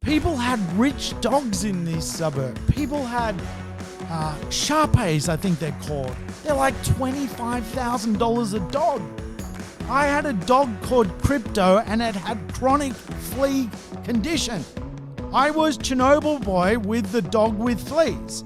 People had rich dogs in this suburb. People had Sharpays, I think they're called. They're like $25,000 a dog. I had a dog called Crypto and it had chronic flea condition. I was Chernobyl boy with the dog with fleas.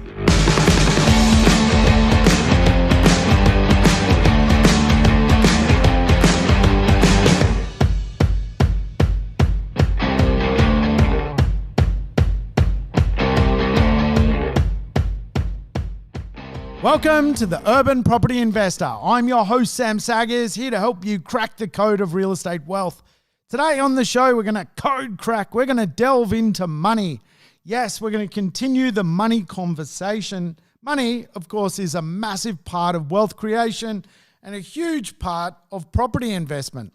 Welcome to the Urban Property Investor. I'm your host, Sam Saggers, here to help you crack the code of real estate wealth. Today on the show, we're going to code crack. We're going to delve into money. Yes, we're going to continue the money conversation. Money, of course, is a massive part of wealth creation and a huge part of property investment.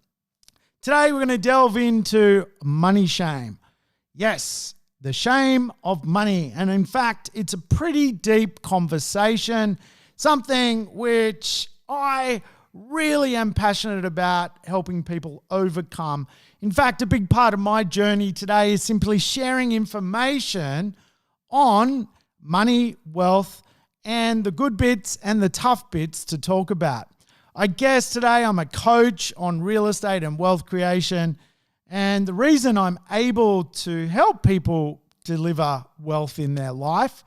Today, we're going to delve into money shame. Yes, the shame of money. And in fact, it's a pretty deep conversation, something which I really am passionate about helping people overcome. In fact, a big part of my journey today is simply sharing information on money, wealth, and the good bits and the tough bits to talk about. I guess today I'm a coach on real estate and wealth creation. And the reason I'm able to help people deliver wealth in their life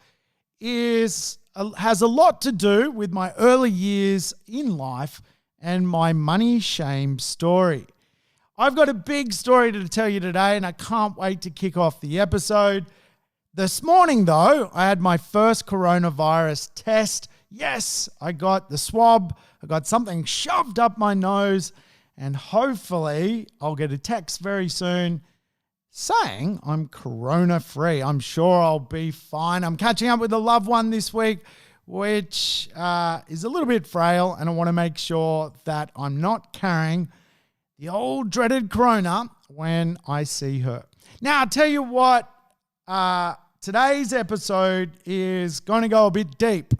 has a lot to do with my early years in life and my money shame story. I've got a big story to tell you today, and I can't wait to kick off the episode. This morning, though, I had my first coronavirus test. Yes, I got the swab. I got something shoved up my nose. And hopefully I'll get a text very soon saying I'm corona-free. I'm sure I'll be fine. I'm catching up with a loved one this week, which is a little bit frail, and I want to make sure that I'm not carrying the old dreaded corona when I see her. Now, I'll tell you what, today's episode is going to go a bit deep.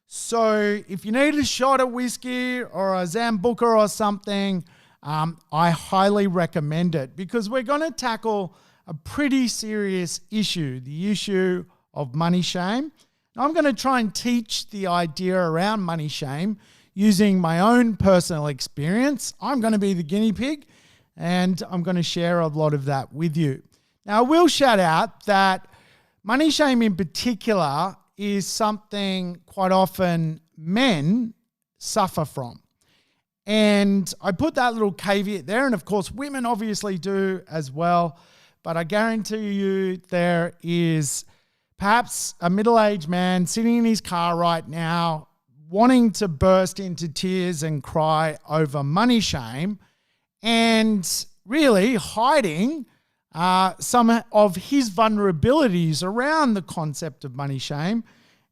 So if you need a shot of whiskey or a Zambuca or something, I highly recommend it because we're going to tackle a pretty serious issue, the issue of money shame. I'm going to try and teach the idea around money shame using my own personal experience. I'm going to be the guinea pig and I'm going to share a lot of that with you. Now, I will shout out that money shame in particular is something quite often men suffer from. And I put that little caveat there. And of course, women obviously do as well. But I guarantee you there is perhaps a middle-aged man sitting in his car right now wanting to burst into tears and cry over money shame and really hiding some of his vulnerabilities around the concept of money shame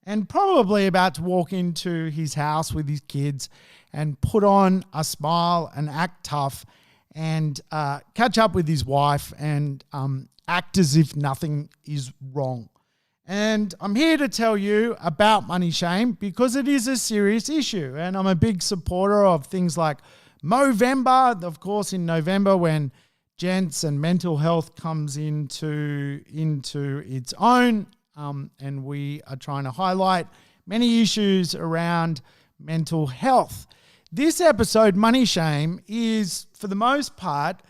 and probably about to walk into his house with his kids and put on a smile and act tough and catch up with his wife and act as if nothing is wrong. And I'm here to tell you about money shame because it is a serious issue. And I'm a big supporter of things like Movember, of course, in November when gents and mental health comes into its own. And we are trying to highlight many issues around mental health. This episode, Money Shame, is for the most part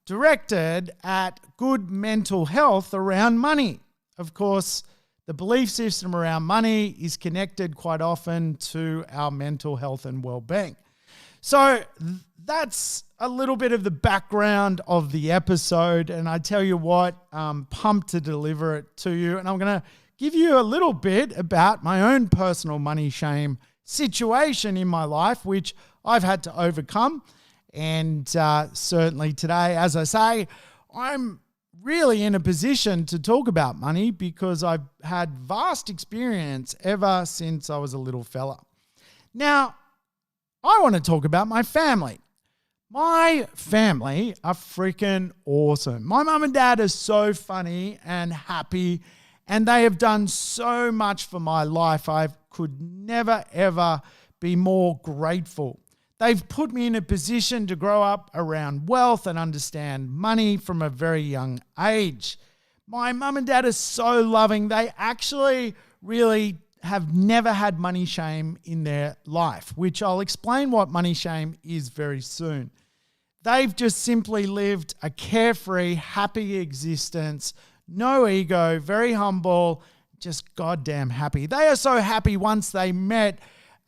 directed at good mental health around money. Of course, the belief system around money is connected quite often to our mental health and well-being. So that's a little bit of the background of the episode. And I tell you what, I'm pumped to deliver it to you. And I'm going to give you a little bit about my own personal money shame situation in my life, which I've had to overcome. And certainly today, as I say, I'm really in a position to talk about money because I've had vast experience ever since I was a little fella. Now, I want to talk about my family. My family are freaking awesome. My mum and dad are so funny and happy, and they have done so much for my life. I could never, ever be more grateful. They've put me in a position to grow up around wealth and understand money from a very young age. My mum and dad are so loving. They actually really have never had money shame in their life, which I'll explain what money shame is very soon. They've just simply lived a carefree, happy existence, no ego, very humble, just goddamn happy. They are so happy once they met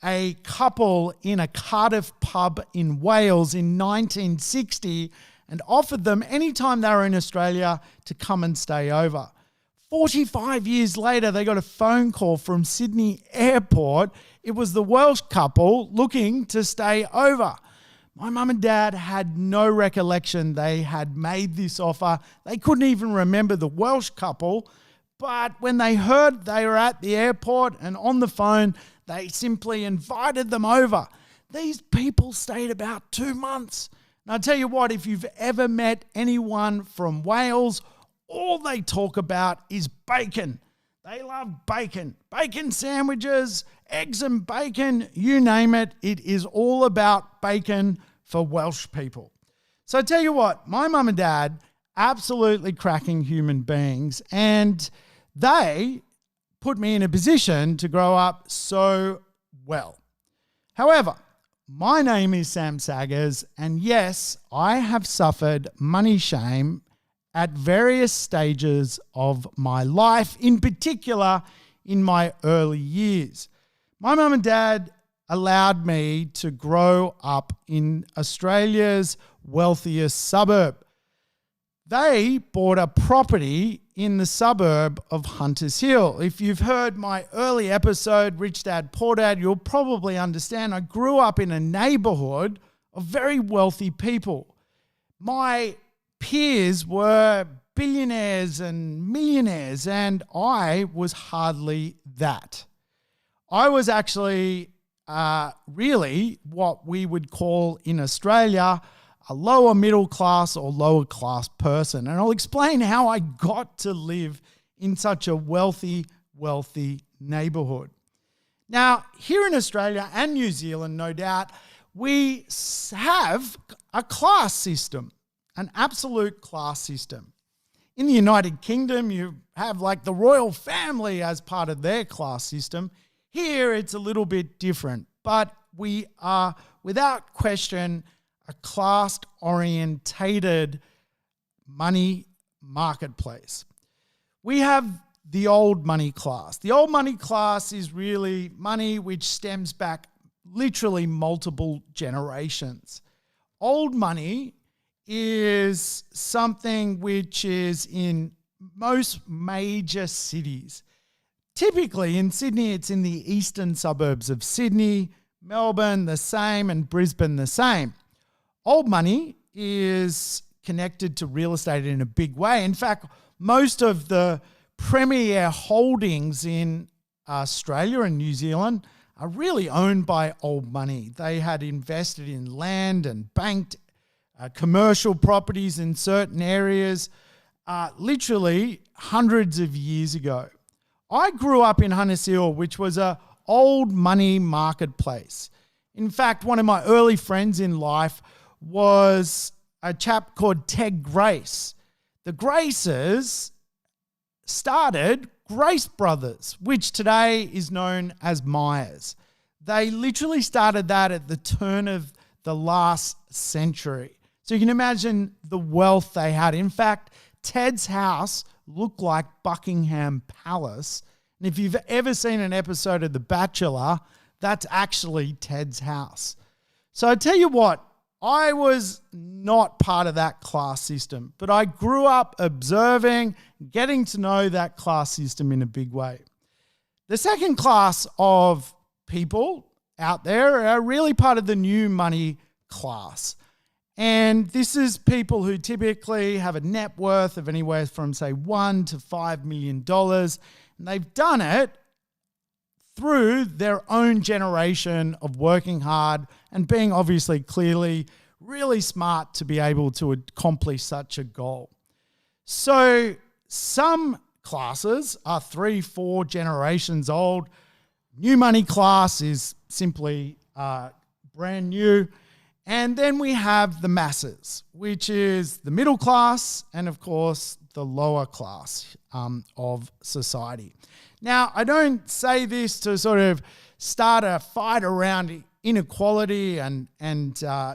a couple in a Cardiff pub in Wales in 1960 and offered them anytime they were in Australia to come and stay over. 45 years later, they got a phone call from Sydney Airport. It was the Welsh couple looking to stay over. My mum and dad had no recollection they had made this offer. They couldn't even remember the Welsh couple. But when they heard they were at the airport and on the phone, they simply invited them over. These people stayed about 2 months. And I'll tell you what, if you've ever met anyone from Wales, all they talk about is bacon. They love bacon. Bacon sandwiches, eggs and bacon, you name it. It is all about bacon for Welsh people. So I tell you what, my mum and dad, absolutely cracking human beings, and they put me in a position to grow up so well. However, my name is Sam Saggers, and yes, I have suffered money shame at various stages of my life, in particular in my early years. My mum and dad allowed me to grow up in Australia's wealthiest suburb. They bought a property in the suburb of Hunters Hill. If you've heard my early episode, Rich Dad, Poor Dad, you'll probably understand I grew up in a neighborhood of very wealthy people. My peers were billionaires and millionaires, and I was hardly that. I was actually really what we would call in Australia a lower middle class or lower class person. And I'll explain how I got to live in such a wealthy neighborhood. Now, here in Australia and New Zealand, no doubt, we have a class system, an absolute class system. In the United Kingdom, you have like the royal family as part of their class system. Here, it's a little bit different, but we are, without question, a class-orientated money marketplace. We have the old money class. The old money class is really money which stems back literally multiple generations. Old money is something which is in most major cities. Typically in Sydney, it's in the eastern suburbs of Sydney, Melbourne the same, and Brisbane the same. Old money is connected to real estate in a big way. In fact, most of the premier holdings in Australia and New Zealand are really owned by old money. They had invested in land and banked commercial properties in certain areas literally hundreds of years ago. I grew up in Hunters Hill, which was an old money marketplace. In fact, one of my early friends in life was a chap called Ted Grace. The Graces started Grace Brothers, which today is known as Myers. They literally started that at the turn of the last century. So you can imagine the wealth they had. In fact, Ted's house looked like Buckingham Palace. And if you've ever seen an episode of The Bachelor, that's actually Ted's house. So I tell you what, I was not part of that class system, but I grew up observing, getting to know that class system in a big way. The second class of people out there are really part of the new money class. And this is people who typically have a net worth of anywhere from, say, $1 to $5 million. And they've done it through their own generation of working hard and being obviously clearly really smart to be able to accomplish such a goal. So some classes are 3-4 generations old. New money class is simply brand new. And then we have the masses, which is the middle class and, of course, the lower class of society. Now, I don't say this to sort of start a fight around inequality and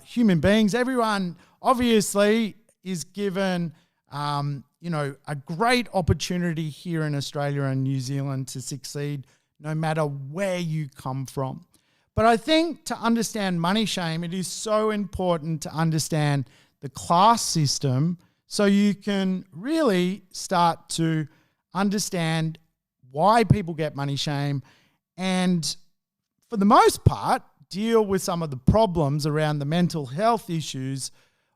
human beings. Everyone obviously is given a great opportunity here in Australia and New Zealand to succeed no matter where you come from. But I think to understand money shame, it is so important to understand the class system so you can really start to understand why people get money shame and, for the most part, deal with some of the problems around the mental health issues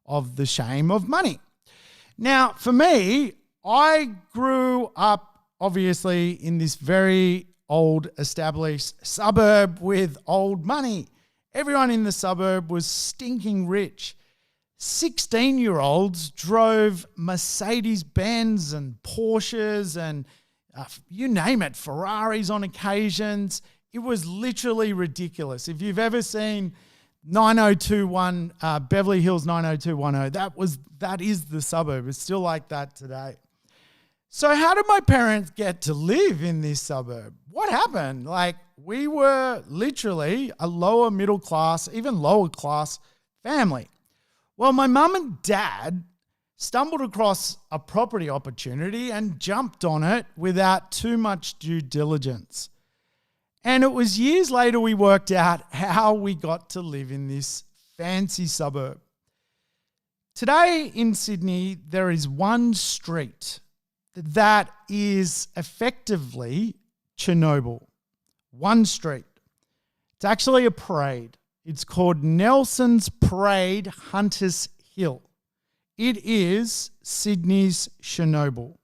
of the shame of money. Now, for me, I grew up obviously in this very old established suburb with old money. Everyone in the suburb was stinking rich. 16-year-olds drove Mercedes-Benz and Porsches and you name it, Ferraris on occasions. It was literally ridiculous. If you've ever seen 9021 Beverly Hills 90210, that is the suburb. It's still like that today. So how did my parents get to live in this suburb? What happened? We were literally a lower middle class, even lower class family. Well, my mum and dad stumbled across a property opportunity and jumped on it without too much due diligence. And it was years later we worked out how we got to live in this fancy suburb. Today in Sydney, there is one street that is effectively Chernobyl. One street. It's actually a parade. It's called Nelson's Parade, Hunters Hill. It is Sydney's Chernobyl.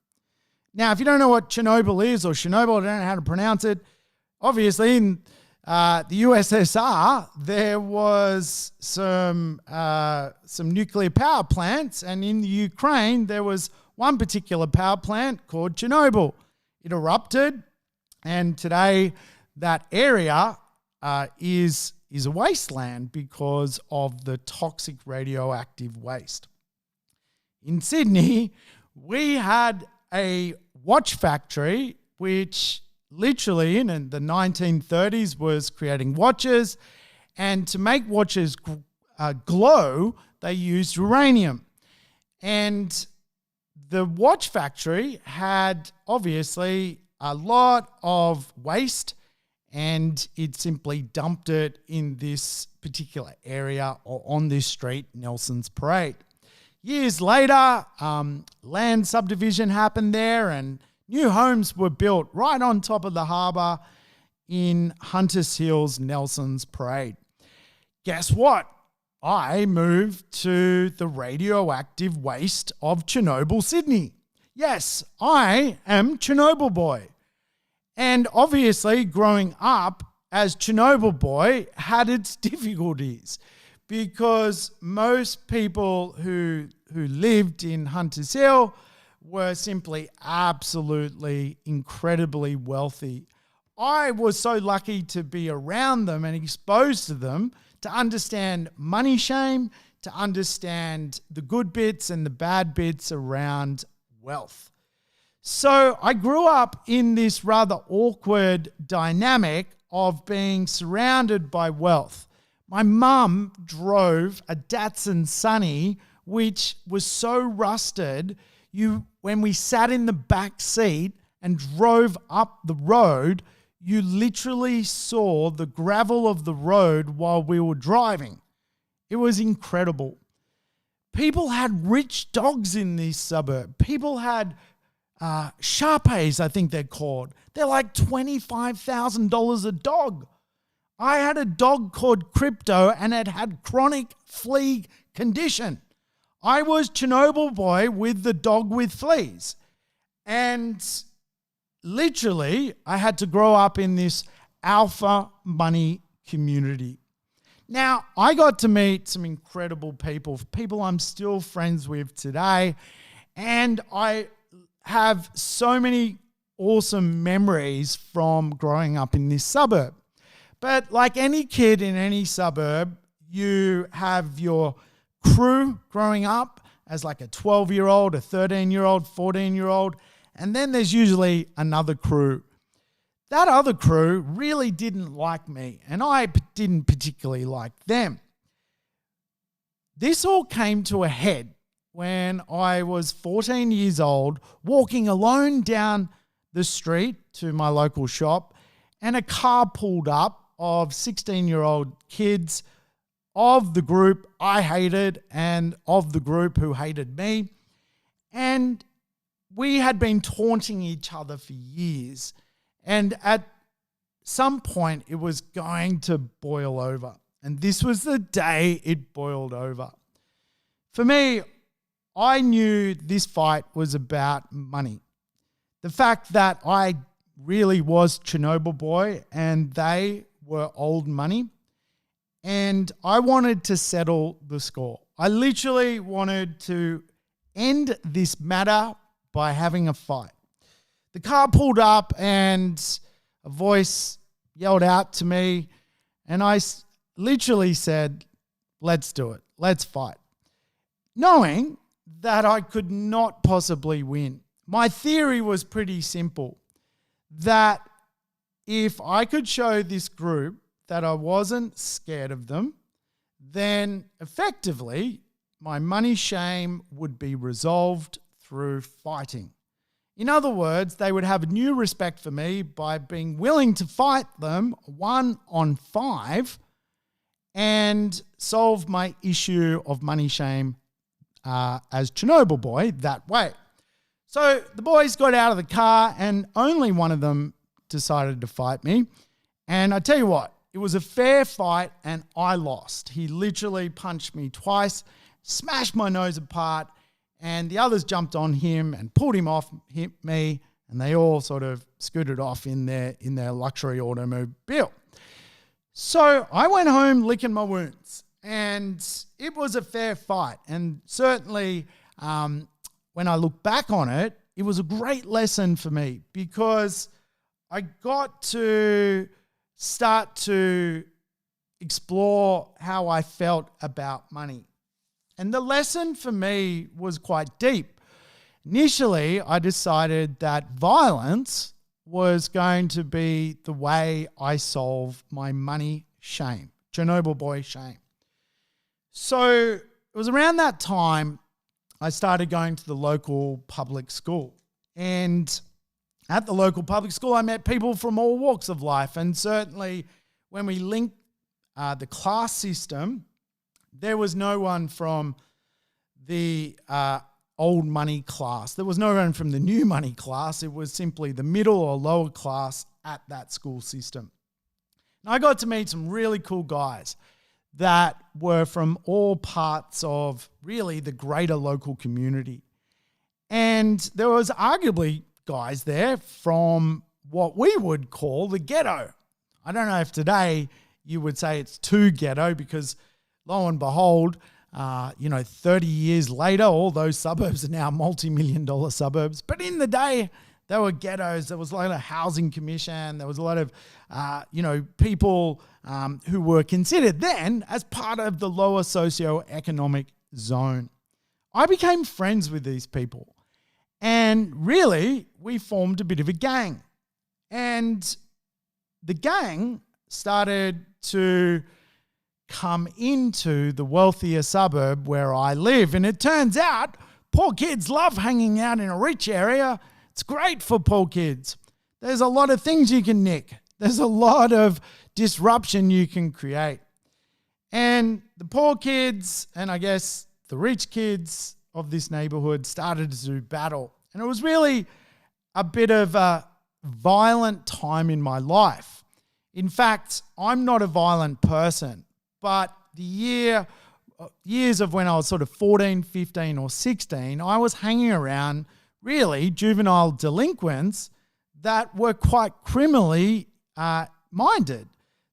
Now, if you don't know what Chernobyl is, or Chernobyl, I don't know how to pronounce it, obviously in the USSR, there was some nuclear power plants, and in the Ukraine, there was one particular power plant called Chernobyl. It erupted, and today that area is a wasteland because of the toxic radioactive waste. In Sydney, we had a watch factory which literally in the 1930s was creating watches, and to make watches glow, they used uranium. And the watch factory had obviously a lot of waste, and it simply dumped it in this particular area or on this street, Nelson's Parade. Years later, land subdivision happened there, and new homes were built right on top of the harbour in Hunters Hill's Nelson's Parade. Guess what? I moved to the radioactive waste of Chernobyl, Sydney. Yes, I am Chernobyl boy. And obviously, growing up as Chernobyl boy had its difficulties because most people who lived in Hunters Hill were simply absolutely incredibly wealthy. I was so lucky to be around them and exposed to them to understand money shame, to understand the good bits and the bad bits around wealth. So I grew up in this rather awkward dynamic of being surrounded by wealth. My mum drove a Datsun Sunny, which was so rusted, when we sat in the back seat and drove up the road, you literally saw the gravel of the road while we were driving. It was incredible. People had rich dogs in this suburb. People had Sharpays, I think they're called. They're like $25,000 a dog. I had a dog called Crypto, and it had chronic flea condition. I was Chernobyl boy with the dog with fleas. And literally, I had to grow up in this alpha money community. Now, I got to meet some incredible people I'm still friends with today, and I have so many awesome memories from growing up in this suburb. But like any kid in any suburb, you have your crew growing up, as like a 12-year-old, a 13-year-old, 14-year-old, and then there's usually another crew. That other crew really didn't like me, and I didn't particularly like them. This all came to a head when I was 14 years old, walking alone down the street to my local shop, and a car pulled up of 16-year-old kids of the group I hated and of the group who hated me. And we had been taunting each other for years. And at some point, it was going to boil over. And this was the day it boiled over. For me, I knew this fight was about money. The fact that I really was Chernobyl boy and they were old money. And I wanted to settle the score. I literally wanted to end this matter by having a fight. The car pulled up and a voice yelled out to me, and I literally said, "Let's do it. Let's fight." Knowing that I could not possibly win. My theory was pretty simple, that if I could show this group that I wasn't scared of them, then effectively my money shame would be resolved through fighting. In other words, they would have a new respect for me by being willing to fight them 1-on-5 and solve my issue of money shame as Chernobyl boy that way. So the boys got out of the car and only one of them decided to fight me. And I tell you what, it was a fair fight and I lost. He literally punched me twice, smashed my nose apart, and the others jumped on him and pulled him off me, and they all sort of scooted off in their luxury automobile. So I went home licking my wounds, and it was a fair fight. And certainly when I look back on it, it was a great lesson for me because I got to start to explore how I felt about money. And the lesson for me was quite deep. Initially, I decided that violence was going to be the way I solve my money shame, Chernobyl boy shame. So it was around that time I started going to the local public school. And at the local public school, I met people from all walks of life. And certainly when we linked the class system, there was no one from the old money class. There was no one from the new money class. It was simply the middle or lower class at that school system. And I got to meet some really cool guys that were from all parts of really the greater local community. And there was arguably guys there from what we would call the ghetto. I don't know if today you would say it's too ghetto because lo and behold, 30 years later, all those suburbs are now multi-million-dollar suburbs. But in the day, they were ghettos. There was a lot of housing commission. There was a lot of, people who were considered then as part of the lower socioeconomic zone. I became friends with these people. And really, we formed a bit of a gang. And the gang started to come into the wealthier suburb where I live. And it turns out poor kids love hanging out in a rich area. It's great for poor kids. There's a lot of things you can nick. There's a lot of disruption you can create. And the poor kids, and I guess the rich kids of this neighborhood started to do battle. And it was really a bit of a violent time in my life. In fact, I'm not a violent person. But the years of when I was sort of 14, 15 or 16, I was hanging around really juvenile delinquents that were quite criminally minded.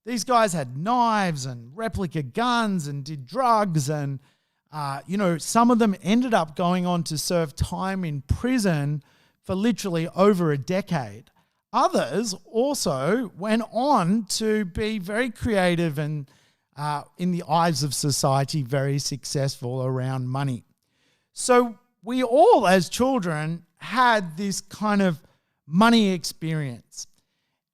These guys had knives and replica guns and did drugs and, some of them ended up going on to serve time in prison for literally over a decade. Others also went on to be very creative and in the eyes of society, very successful around money. So we all, as children, had this kind of money experience.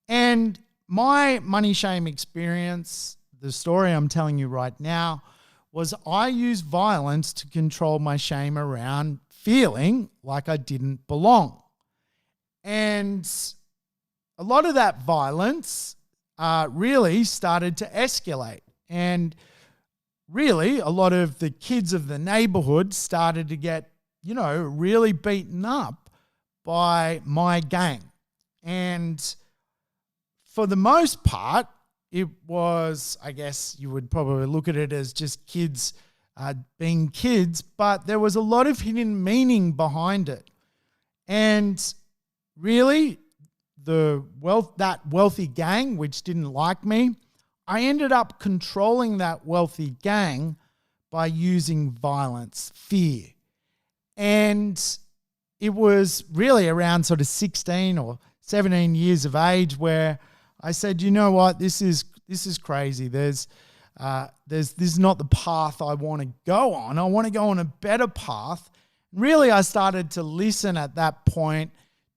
And my money shame experience, the story I'm telling you right now, was I used violence to control my shame around feeling like I didn't belong. And a lot of that violence really started to escalate. And really, a lot of the kids of the neighborhood started to get, really beaten up by my gang. And for the most part, it was, I guess you would probably look at it as just kids being kids, but there was a lot of hidden meaning behind it. And really, that wealthy gang, which didn't like me, I ended up controlling that wealthy gang by using violence, fear. And it was really around sort of 16 or 17 years of age where I said, you know what, this is crazy. This is not the path I want to go on. I want to go on a better path. Really, I started to listen at that point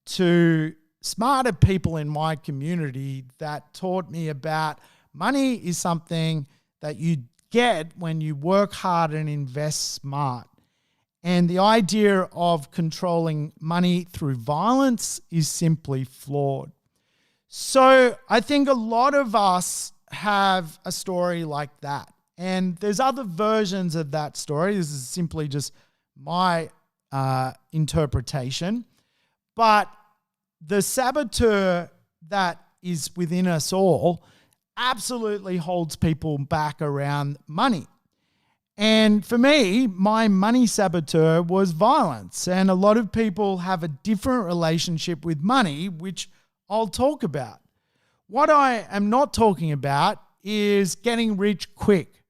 to smarter people in my community that taught me about money is something that you get when you work hard and invest smart. And the idea of controlling money through violence is simply flawed. So I think a lot of us have a story like that. And there's other versions of that story. This is simply just my interpretation. But the saboteur that is within us all absolutely holds people back around money. And for me, my money saboteur was violence. And a lot of people have a different relationship with money, which I'll talk about. What I am not talking about is getting rich quick.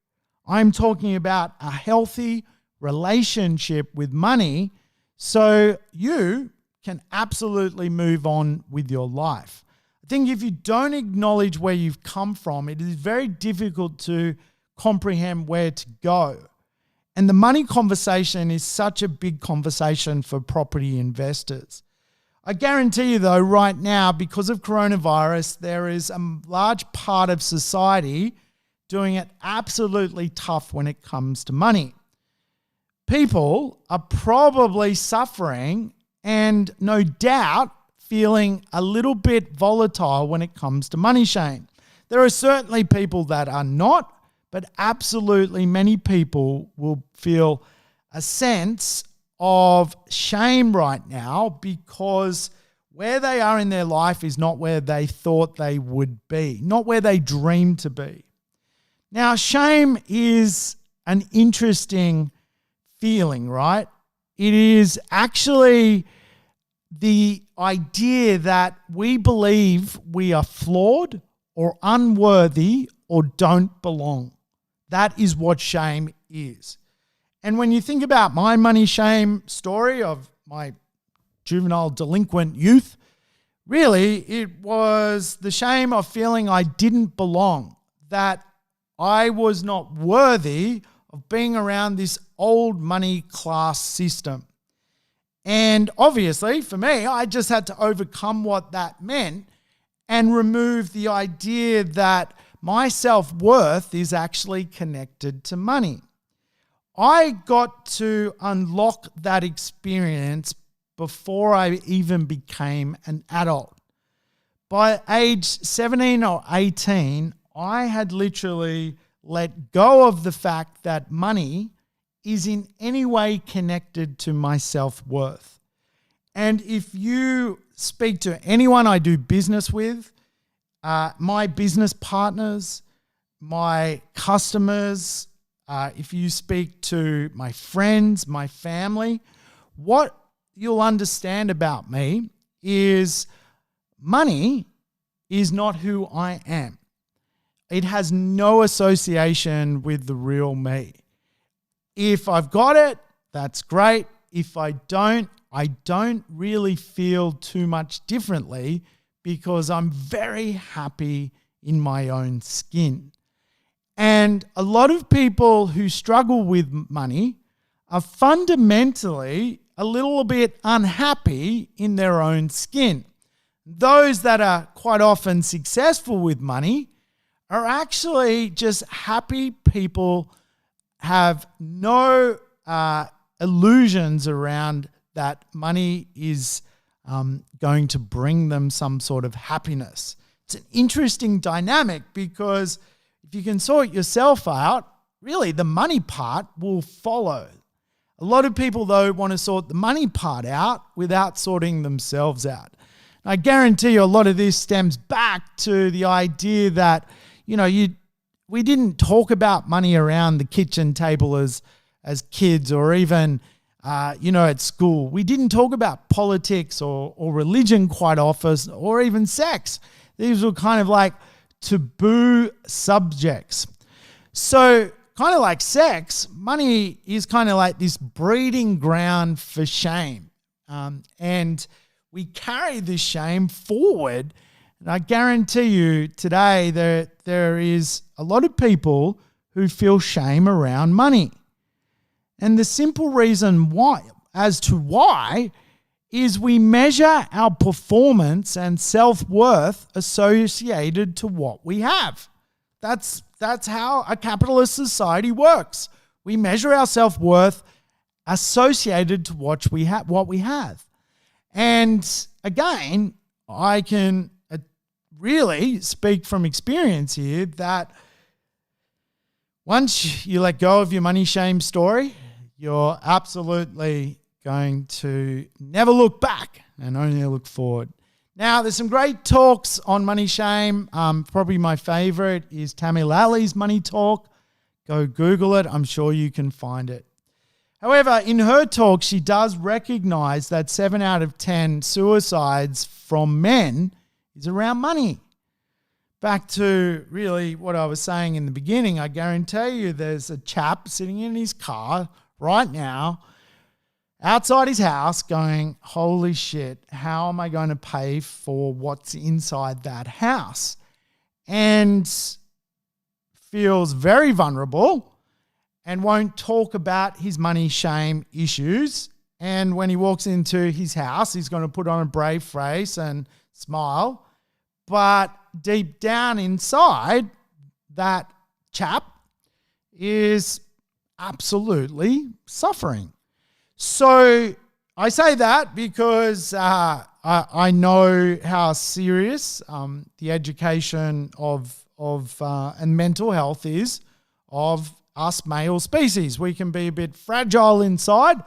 I'm talking about a healthy relationship with money so you can absolutely move on with your life. I think if you don't acknowledge where you've come from, it is very difficult to comprehend where to go. And the money conversation is such a big conversation for property investors. I guarantee you though, right now, because of coronavirus, there is a large part of society doing it absolutely tough when it comes to money. People are probably suffering and no doubt feeling a little bit volatile when it comes to money shame. There are certainly people that are not, but absolutely many people will feel a sense of shame right now because where they are in their life is not where they thought they would be, not where they dreamed to be. Now, shame is an interesting feeling, right? It is actually the idea that we believe we are flawed or unworthy or don't belong. That is what shame is. And when you think about my money shame story of my juvenile delinquent youth, really it was the shame of feeling I didn't belong, that I was not worthy of being around this old money class system. And obviously for me, I just had to overcome what that meant and remove the idea that my self-worth is actually connected to money. I got to unlock that experience before I even became an adult. By age 17 or 18, I had literally let go of the fact that money is in any way connected to my self-worth. And if you speak to anyone I do business with, my business partners, my customers, if you speak to my friends, my family, what you'll understand about me is money is not who I am. It has no association with the real me. If I've got it, that's great. If I don't really feel too much differently because I'm very happy in my own skin. And a lot of people who struggle with money are fundamentally a little bit unhappy in their own skin. Those that are quite often successful with money are actually just happy people, have no illusions around that money is going to bring them some sort of happiness. It's an interesting dynamic because if you can sort yourself out, really the money part will follow. A lot of people, though, want to sort the money part out without sorting themselves out. I guarantee you a lot of this stems back to the idea that, we didn't talk about money around the kitchen table as kids, or even, at school. We didn't talk about politics or religion quite often, or even sex. These were kind of like taboo subjects. So kind of like sex, money is kind of like this breeding ground for shame. And we carry this shame forward. And I guarantee you today there is a lot of people who feel shame around money. And the simple reason why is we measure our performance and self-worth associated to what we have. That's how a capitalist society works. We measure our self-worth associated to what we have. And again, I can really speak from experience here that once you let go of your money shame story, you're absolutely going to never look back and only look forward. Now, there's some great talks on money shame. Probably my favorite is Tammy Lally's Money Talk. Go Google it. I'm sure you can find it. However, in her talk, she does recognize that 7 out of 10 suicides from men is around money. Back to really what I was saying in the beginning, I guarantee you there's a chap sitting in his car right now outside his house going, holy shit, how am I going to pay for what's inside that house? And feels very vulnerable and won't talk about his money shame issues. And when he walks into his house, he's going to put on a brave face and smile. But deep down inside, that chap is absolutely suffering. So I say that because I know how serious the education of and mental health is of us male species. We can be a bit fragile inside,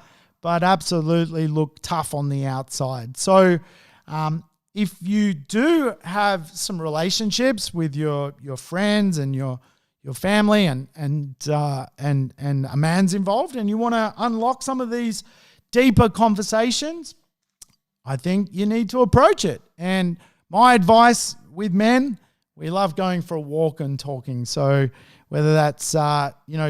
but absolutely look tough on the outside. So if you do have some relationships with your friends and your family and a man's involved and you want to unlock some of these deeper conversations, I think you need to approach it. And my advice with men, we love going for a walk and talking. So whether that's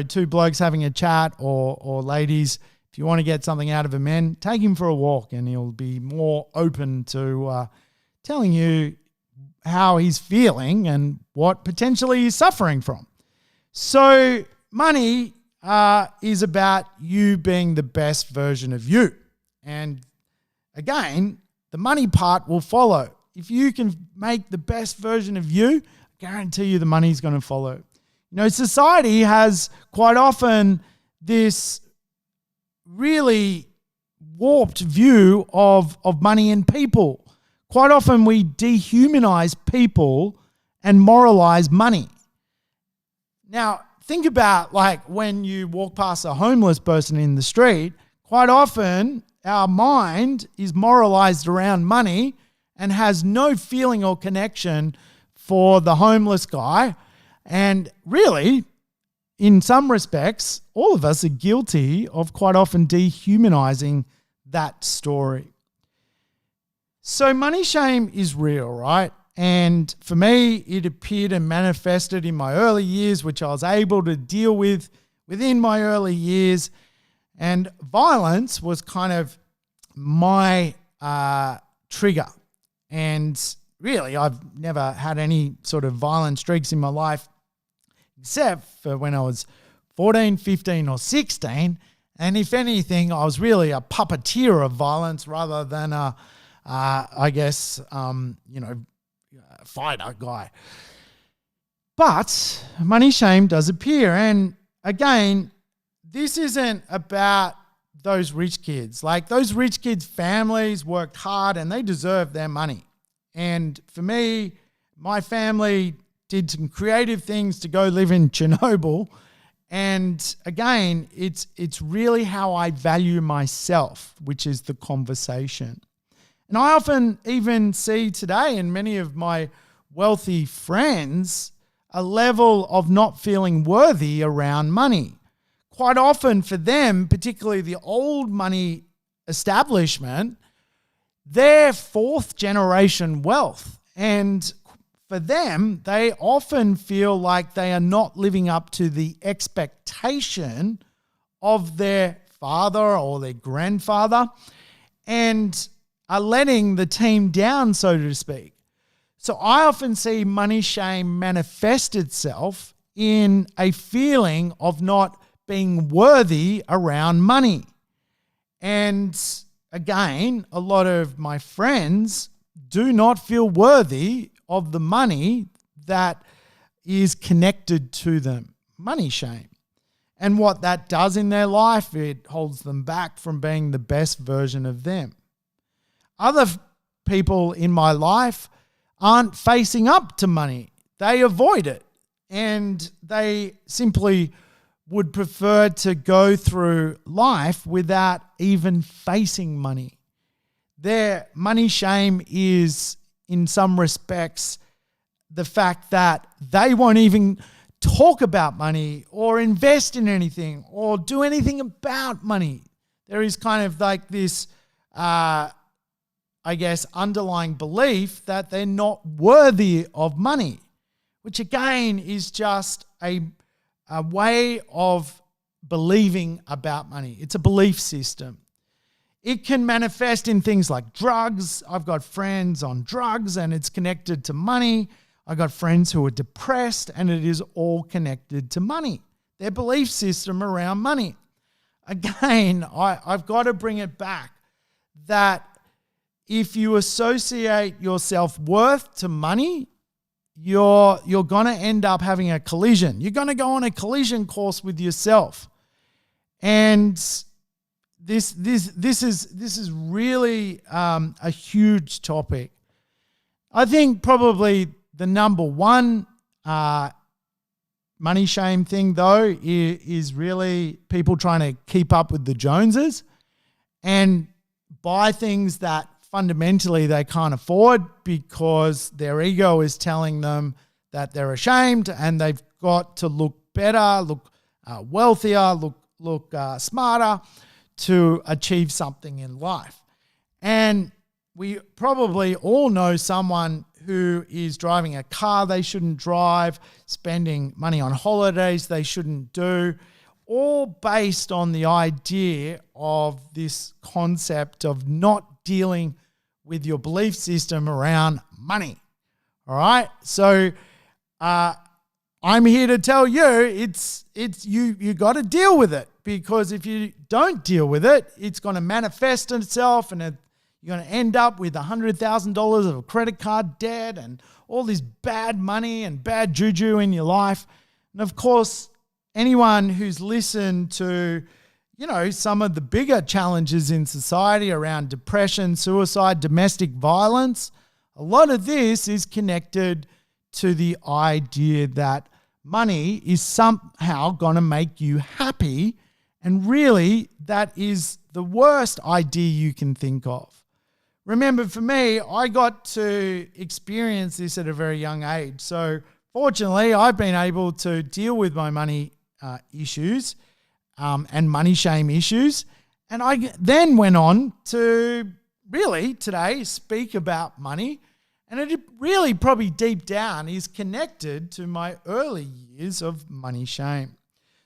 two blokes having a chat or ladies, if you want to get something out of a man, take him for a walk and he'll be more open to telling you how he's feeling and what potentially he's suffering from. So money is about you being the best version of you. And again, the money part will follow. If you can make the best version of you, I guarantee you the money's going to follow. Society has quite often this really warped view of money and people. Quite often we dehumanize people and moralize money. Now, think about like when you walk past a homeless person in the street, quite often our mind is moralized around money and has no feeling or connection for the homeless guy. And really, in some respects, all of us are guilty of quite often dehumanizing that story. So money shame is real, right? And for me, it appeared and manifested in my early years, which I was able to deal with within my early years. And violence was kind of my trigger. And really, I've never had any sort of violent streaks in my life, except for when I was 14, 15 or 16. And if anything, I was really a puppeteer of violence rather than a fighter guy. But money shame does appear. And again, this isn't about those rich kids. Like, those rich kids' families worked hard and they deserve their money. And for me, my family did some creative things to go live in Chernobyl. And again, it's really how I value myself, which is the conversation. And I often even see today in many of my wealthy friends a level of not feeling worthy around money. Quite often for them, particularly the old money establishment, they're fourth generation wealth. And for them, they often feel like they are not living up to the expectation of their father or their grandfather and are letting the team down, so to speak. So I often see money shame manifest itself in a feeling of not being worthy around money. And again, a lot of my friends do not feel worthy of the money that is connected to them. Money shame. And what that does in their life, it holds them back from being the best version of them. Other people in my life aren't facing up to money. They avoid it. And they simply would prefer to go through life without even facing money. Their money shame is, in some respects, the fact that they won't even talk about money or invest in anything or do anything about money. There is kind of like this, underlying belief that they're not worthy of money, which again is just a way of believing about money. It's a belief system. It can manifest in things like drugs. I've got friends on drugs and it's connected to money. I've got friends who are depressed and it is all connected to money. Their belief system around money. Again, I've got to bring it back that if you associate your self-worth to money, you're going to end up having a collision. You're going to go on a collision course with yourself. And this is really a huge topic. I think probably the number one money shame thing, though, is really people trying to keep up with the Joneses and buy things that fundamentally they can't afford because their ego is telling them that they're ashamed and they've got to look better, look wealthier, look smarter to achieve something in life. And we probably all know someone who is driving a car they shouldn't drive, spending money on holidays they shouldn't do, all based on the idea of this concept of not dealing with your belief system around money. All right? So I'm here to tell you it's you got to deal with it, because if you don't deal with it, it's going to manifest itself and you're going to end up with $100,000 of credit card debt and all this bad money and bad juju in your life. And of course, anyone who's listened to some of the bigger challenges in society around depression, suicide, domestic violence, a lot of this is connected to the idea that money is somehow going to make you happy. And really, that is the worst idea you can think of. Remember, for me, I got to experience this at a very young age. So fortunately, I've been able to deal with my money issues and money shame issues. And I then went on to really today speak about money. And it really probably deep down is connected to my early years of money shame.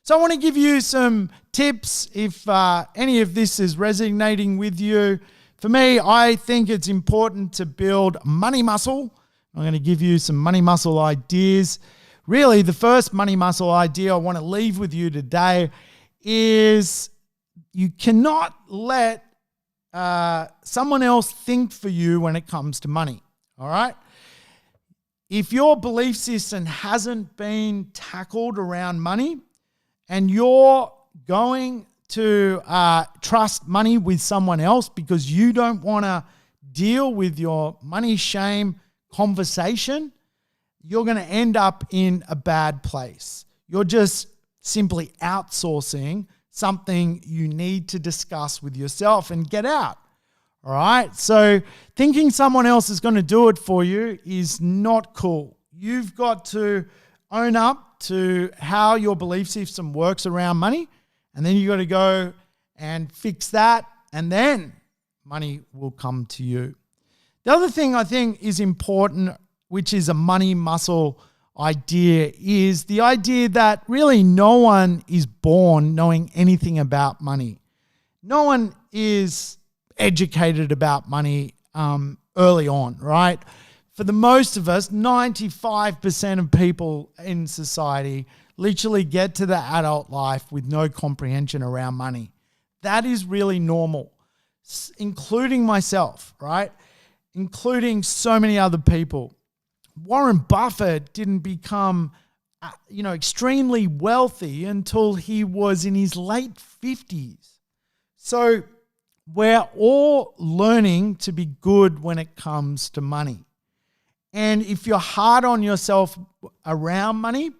So I want to give you some tips if any of this is resonating with you. For me, I think it's important to build money muscle. I'm going to give you some money muscle ideas. Really, the first money muscle idea I want to leave with you today is, you cannot let someone else think for you when it comes to money, all right? If your belief system hasn't been tackled around money and you're going to trust money with someone else because you don't want to deal with your money shame conversation, you're going to end up in a bad place. You're just simply outsourcing something you need to discuss with yourself and get out. All right? So thinking someone else is going to do it for you is not cool. You've got to own up to how your belief system works around money, and then you got to go and fix that, and then money will come to you. The other thing I think is important, which is a money muscle idea, is the idea that really no one is born knowing anything about money. No one is educated about money early on, right? For the most of us, 95% of people in society literally get to the adult life with no comprehension around money. That is really normal, including myself, right? Including so many other people. Warren Buffett didn't become, extremely wealthy until he was in his late 50s. So we're all learning to be good when it comes to money. And if you're hard on yourself around money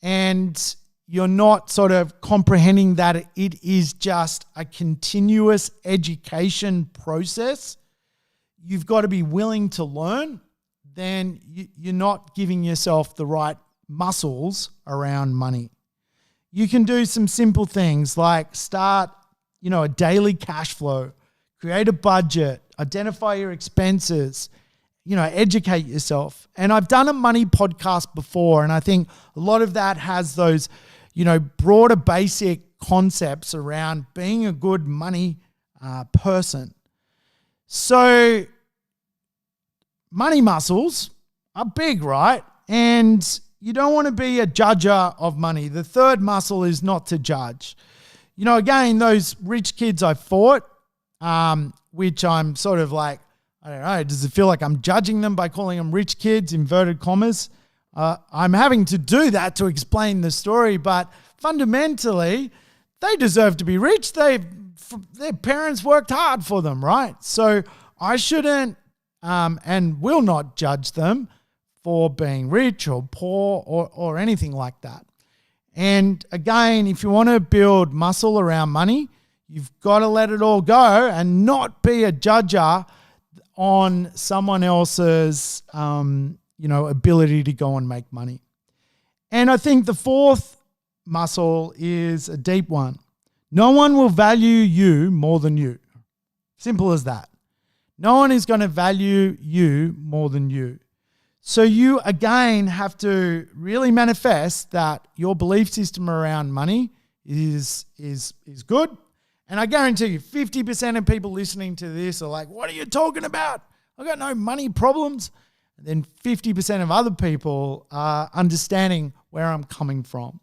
and you're not sort of comprehending that it is just a continuous education process, you've got to be willing to learn, then you're not giving yourself the right muscles around money. You can do some simple things like start, a daily cash flow, create a budget, identify your expenses, educate yourself. And I've done a money podcast before, and I think a lot of that has those, broader basic concepts around being a good money person. So money muscles are big, right? And you don't want to be a judger of money. The third muscle is not to judge. Again, those rich kids I fought, which I'm sort of like, I don't know, does it feel like I'm judging them by calling them rich kids, inverted commas? I'm having to do that to explain the story, but fundamentally, they deserve to be rich. Their parents worked hard for them, right? So I shouldn't and will not judge them for being rich or poor or anything like that. And again, if you want to build muscle around money, you've got to let it all go and not be a judger on someone else's, ability to go and make money. And I think the fourth muscle is a deep one. No one will value you more than you. Simple as that. No one is going to value you more than you. So you, again, have to really manifest that your belief system around money is good. And I guarantee you, 50% of people listening to this are like, what are you talking about? I've got no money problems. And then 50% of other people are understanding where I'm coming from.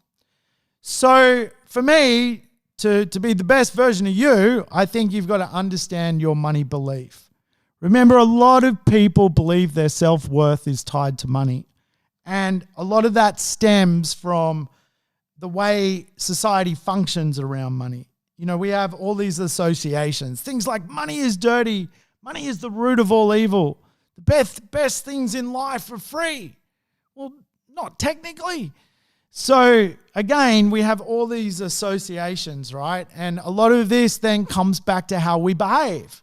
So for me, to be the best version of you, I think you've got to understand your money belief. Remember, a lot of people believe their self-worth is tied to money. And a lot of that stems from the way society functions around money. We have all these associations. Things like money is dirty. Money is the root of all evil. The best things in life are free. Well, not technically. So again, we have all these associations, right? And a lot of this then comes back to how we behave.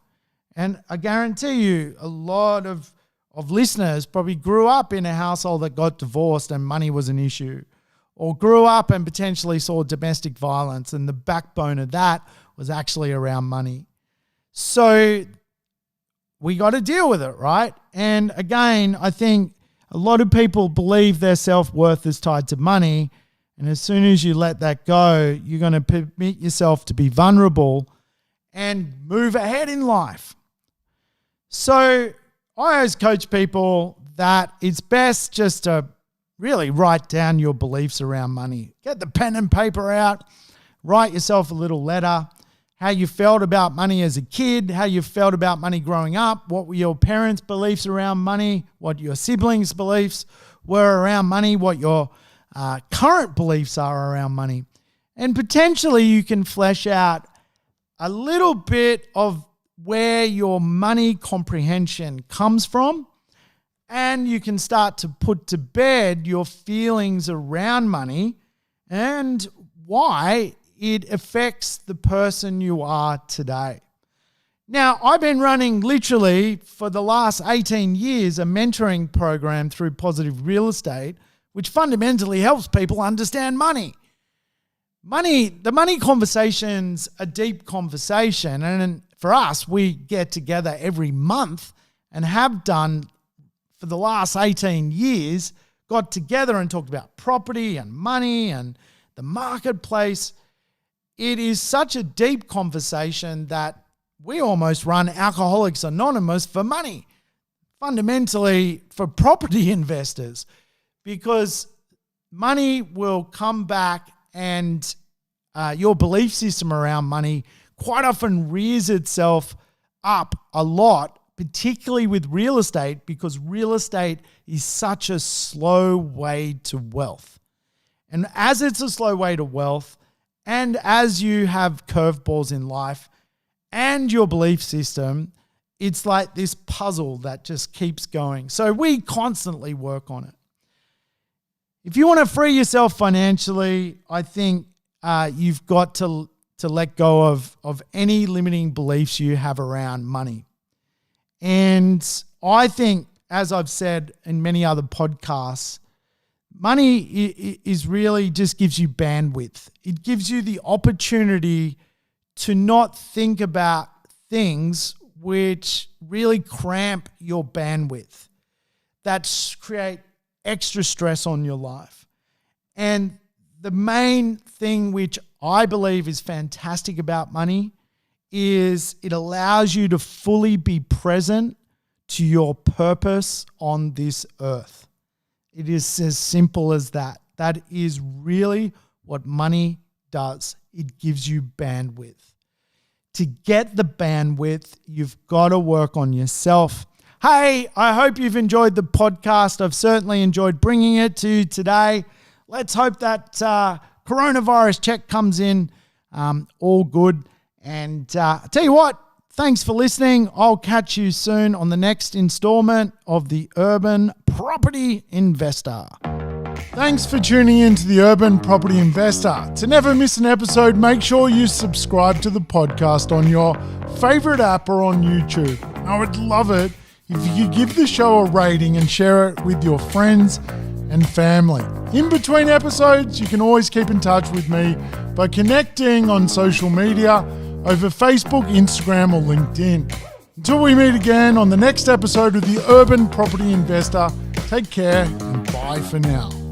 And I guarantee you, a lot of listeners probably grew up in a household that got divorced and money was an issue, or grew up and potentially saw domestic violence, and the backbone of that was actually around money. So we got to deal with it, right? And again, I think a lot of people believe their self-worth is tied to money, and as soon as you let that go, you're going to permit yourself to be vulnerable and move ahead in life. So I always coach people that it's best just to really write down your beliefs around money. Get the pen and paper out, write yourself a little letter. how you felt about money as a kid, how you felt about money growing up, what were your parents' beliefs around money, what your siblings' beliefs were around money, what your current beliefs are around money. And potentially you can flesh out a little bit of where your money comprehension comes from, and you can start to put to bed your feelings around money and why it affects the person you are today. Now, I've been running literally for the last 18 years a mentoring program through Positive Real Estate, which fundamentally helps people understand money. The money conversation's a deep conversation, and for us, we get together every month and have done for the last 18 years, got together and talked about property and money and the marketplace. It is such a deep conversation that we almost run Alcoholics Anonymous for money, fundamentally for property investors, because money will come back and your belief system around money quite often rears itself up a lot, particularly with real estate, because real estate is such a slow way to wealth. And as it's a slow way to wealth, and as you have curveballs in life and your belief system, it's like this puzzle that just keeps going. So we constantly work on it. If you want to free yourself financially, I think you've got to let go of any limiting beliefs you have around money. And I think, as I've said in many other podcasts, money is really just gives you bandwidth. It gives you the opportunity to not think about things which really cramp your bandwidth, that create extra stress on your life. And the main thing which I believe is fantastic about money is it allows you to fully be present to your purpose on this earth. It is as simple as that. That is really what money does. It gives you bandwidth. To get the bandwidth, you've got to work on yourself. Hey, I hope you've enjoyed the podcast. I've certainly enjoyed bringing it to you today. Let's hope that coronavirus check comes in all good. And I tell you what, thanks for listening. I'll catch you soon on the next installment of the Urban Property Investor. Thanks for tuning in to the Urban Property Investor. To never miss an episode, make sure you subscribe to the podcast on your favorite app or on YouTube. I would love it if you could give the show a rating and share it with your friends and family. In between episodes, you can always keep in touch with me by connecting on social media over Facebook, Instagram, or LinkedIn. Until we meet again on the next episode of the Urban Property Investor, take care and bye for now.